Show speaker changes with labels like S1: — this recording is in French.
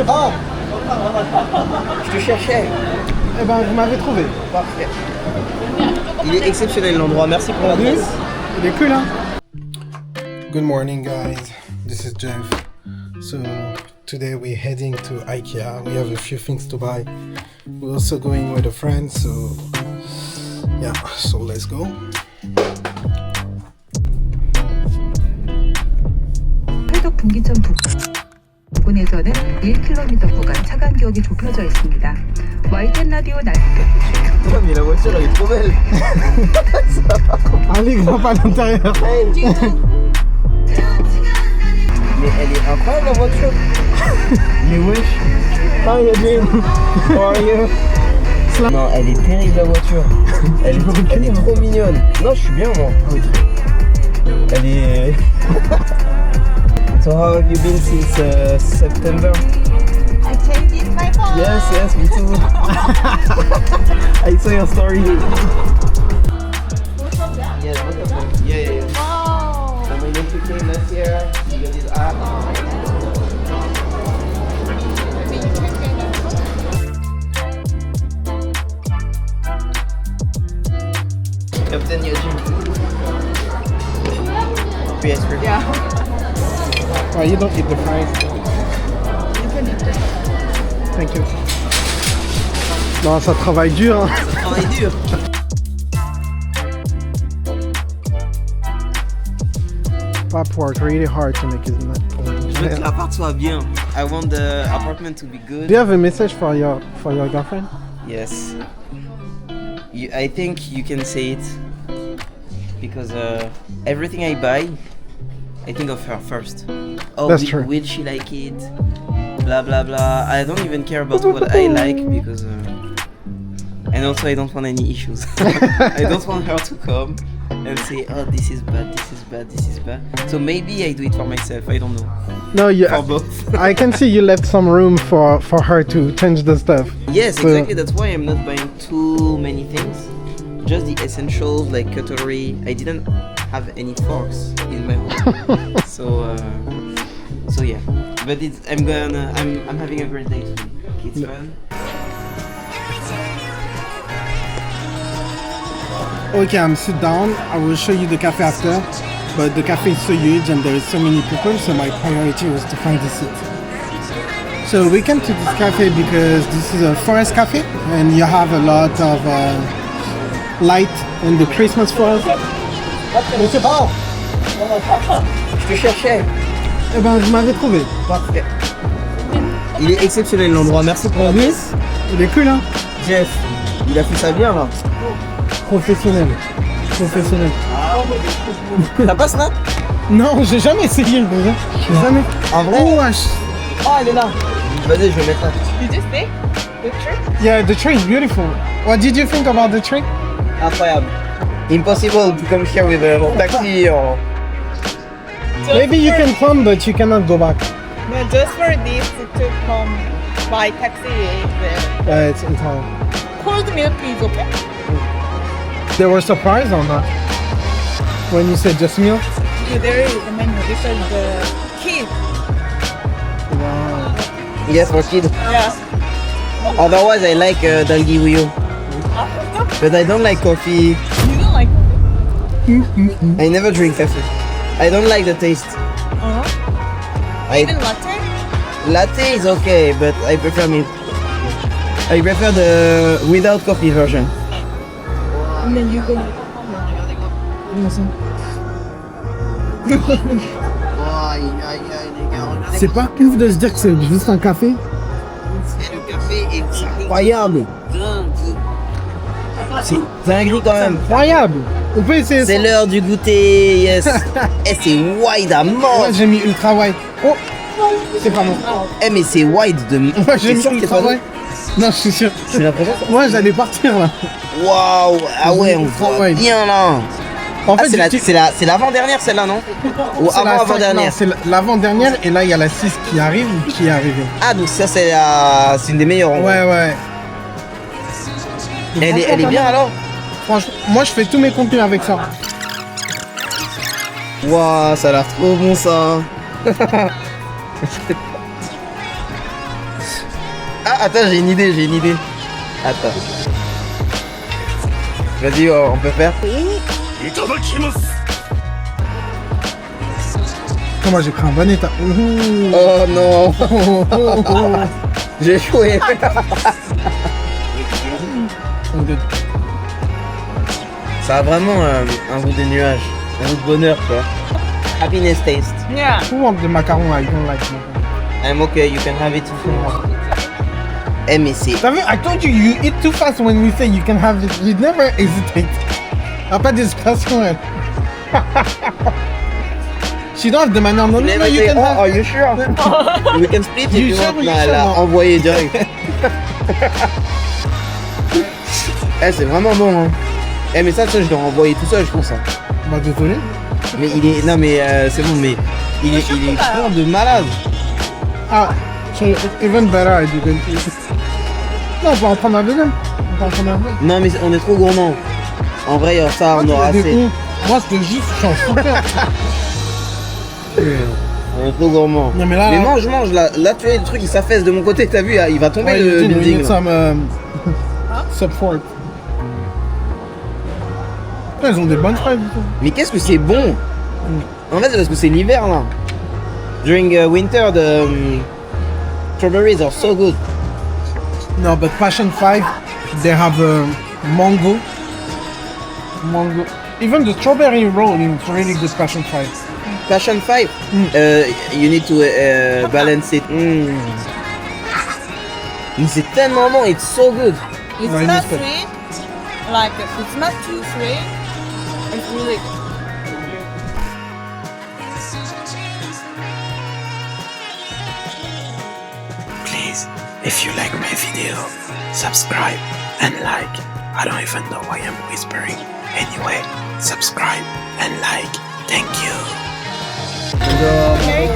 S1: Ah, je te cherchais.
S2: Eh ben, vous m'avez trouvé.
S1: Parfait. Il est exceptionnel l'endroit. Merci pour l'adresse.
S2: Il est cool, hein? Good morning, guys. This is Jeff. So today we're heading to Ikea. We have a few things to buy. We're also going with a friend. So yeah. So let's go.
S3: 팔덕 분기점 부근에서는 1km 구간 차간 구역이 좁혀져 있습니다. YTN 라디오
S1: Mais la voiture elle est trop belle.
S2: Allez, grimpe à l'intérieur.
S1: Mais elle est incroyable la voiture. Mais wesh.
S2: Hi, Adrien.
S1: How are you? Non, elle est terrible la voiture. Elle est trop mignonne. Non, je suis bien moi. Elle est. So how have you been since September?
S4: I changed my phone.
S1: Yes, me too. I saw your story. Yes, both of them. Yeah.
S4: Oh.
S1: So my nephew came last year. He got his app. Captain Yajin. PS3.
S4: Yeah.
S2: Oh, you don't eat the fries.
S4: You can eat it.
S2: Thank you. Non, ça travaille dur, hein.
S1: Ça travaille dur.
S2: Pap worked really hard to make his net.
S1: Je veux que l'appart soit bien. I want the apartment to be good.
S2: Do you have a message for your girlfriend?
S1: Yes. I think you can say it because everything I buy, I think of her first. Oh,
S2: That's true.
S1: Will she like it? Blah blah blah. I don't even care about what I like because, and also I don't want any issues. I don't want her to come and say, oh, this is bad, this is bad, this is bad. So maybe I do it for myself. I don't know.
S2: No, you.
S1: For both.
S2: I can see you left some room for her to change the stuff.
S1: Yes,
S2: So-
S1: exactly. That's why I'm not buying too many things. Just the essentials like cutlery. I didn't have any forks in my home, so yeah. But I'm having a great day today. It's fun.
S2: Okay, I'm sit down. I will show you the cafe after. But the cafe is so huge and there is so many people, so my priority was to find a seat. So we came to this cafe because this is a forest cafe and you have a lot of light in the Christmas forest.
S1: Monsieur Barre, je te cherchais.
S2: Eh ben, vous m'avez trouvé.
S1: Parfait. Il est exceptionnel l'endroit. Merci pour l'adresse.
S2: Il est cool, hein?
S1: Jeff, il a fait ça bien là.
S2: Professionnel. Professionnel.
S1: T'as pas Snap?
S2: Non, j'ai jamais essayé le déjà. Jamais.
S1: En vrai?
S2: Oh, wesh.
S1: Oh, elle est là. Vas-y, je vais mettre là.
S4: Did you stay? The tree?
S2: Yeah, the tree is beautiful. What did you think about the tree?
S1: Incroyable. Impossible to come here with a taxi or.
S2: Maybe you can come, but you cannot go back.
S4: No, just for this to come by taxi there.
S2: Yeah, it's in town.
S4: Cold milk is okay?
S2: They were surprised on that when you said just milk.
S4: Yeah, there is a menu. This is the kid.
S2: Wow.
S1: Yes, for kid.
S4: Yeah.
S1: Otherwise, I like dalgi uyu. But I don't like coffee.
S4: You don't like coffee?
S1: I never drink coffee. I don't like the taste.
S4: Even latte?
S1: Latte is okay, but I prefer milk. I prefer the without coffee version.
S4: And then you go.
S2: C'est pas ouf de se dire que c'est juste un café.
S1: Le café est incroyable. C'est dingue quand même.
S2: Incroyable. On peut essayer ça.
S1: C'est l'heure du goûter, yes. Et c'est wide à mort.
S2: Moi j'ai mis ultra wide. Oh, c'est pas bon.
S1: Eh mais c'est wide de.
S2: Moi j'ai
S1: T'es
S2: mis
S1: sûr que t'es
S2: ultra
S1: pas
S2: wide. Non, je suis sûr.
S1: J'ai l'impression.
S2: Moi j'allais partir là.
S1: Waouh, ah ouais, on
S2: Ultra
S1: voit
S2: wide.
S1: bien là.
S2: En
S1: Ah,
S2: fait,
S1: c'est l'avant-dernière celle-là, non? Ou
S2: c'est la
S1: avant-avant-dernière?
S2: cinq- non, c'est l'avant-dernière et là il y a la 6 qui arrive ou qui est arrivée.
S1: Ah donc ça c'est une des meilleures. en vrai.
S2: Ouais.
S1: Elle est bien alors?
S2: Franchement, moi je fais tous mes contenus avec ça.
S1: Waouh, ça a l'air trop bon ça. Ah, attends, j'ai une idée. Attends. Vas-y, on peut faire.
S2: Comment j'ai pris un bon état. Ouh.
S1: Oh non. J'ai échoué.
S2: Oh, good.
S1: Ça a vraiment un goût de nuage, un goût de bonheur, quoi. Happiness taste.
S4: Yeah.
S2: Who wants the macaron? I don't like macaron.
S1: I'm okay, you can have it if you want. Eh mais c'est...
S2: T'as vu, I told you, you eat too fast when we say you can have it. You never hesitate. Y'a pas d'hésitation, elle. She don't have the manière non,
S1: Never
S2: you
S1: say,
S2: can
S1: oh,
S2: have.
S1: are you sure? We can split if
S2: You
S1: you
S2: sure,
S1: want.
S2: you
S1: Non,
S2: sure,
S1: elle a
S2: non.
S1: envoyé direct. Eh, c'est vraiment bon, hein. Eh, mais ça, je dois envoyer tout seul, je pense. Hein.
S2: Bah, désolé.
S1: Mais il est... Non, mais c'est bon, mais... Il est bon de malade.
S2: Ah, so even better, I didn't eat it. Non, on peut en prendre un deuxième. On peut en prendre un deuxième.
S1: Non, mais on est trop gourmand. En vrai, ça, on aura assez.
S2: Moi, c'était juste, je suis en super.
S1: On est trop gourmand.
S2: Non, mais là,
S1: Mais
S2: là-
S1: mange, là, tu vois, le truc, il s'affaisse de mon côté, t'as vu, il va tomber
S2: Ouais,
S1: le
S2: we
S1: building.
S2: need
S1: là.
S2: some support. Elles ont des bonnes fraises.
S1: Mais qu'est-ce que c'est bon. En fait, c'est parce que c'est l'hiver, là. During winter, the strawberries are so good.
S2: No, but Passion 5, they have mango. Mango. Even the strawberry roll is really good Passion 5.
S1: Passion 5, you need to balance it. Mais c'est tellement bon, it's so good.
S4: It's
S2: No, I
S4: not
S2: missed it.
S4: sweet. Like it's not too sweet. It's really good.
S5: Please, if you like my video, subscribe and like. I don't even know why I'm whispering. Anyway, subscribe and like. Thank you.
S1: Bonjour.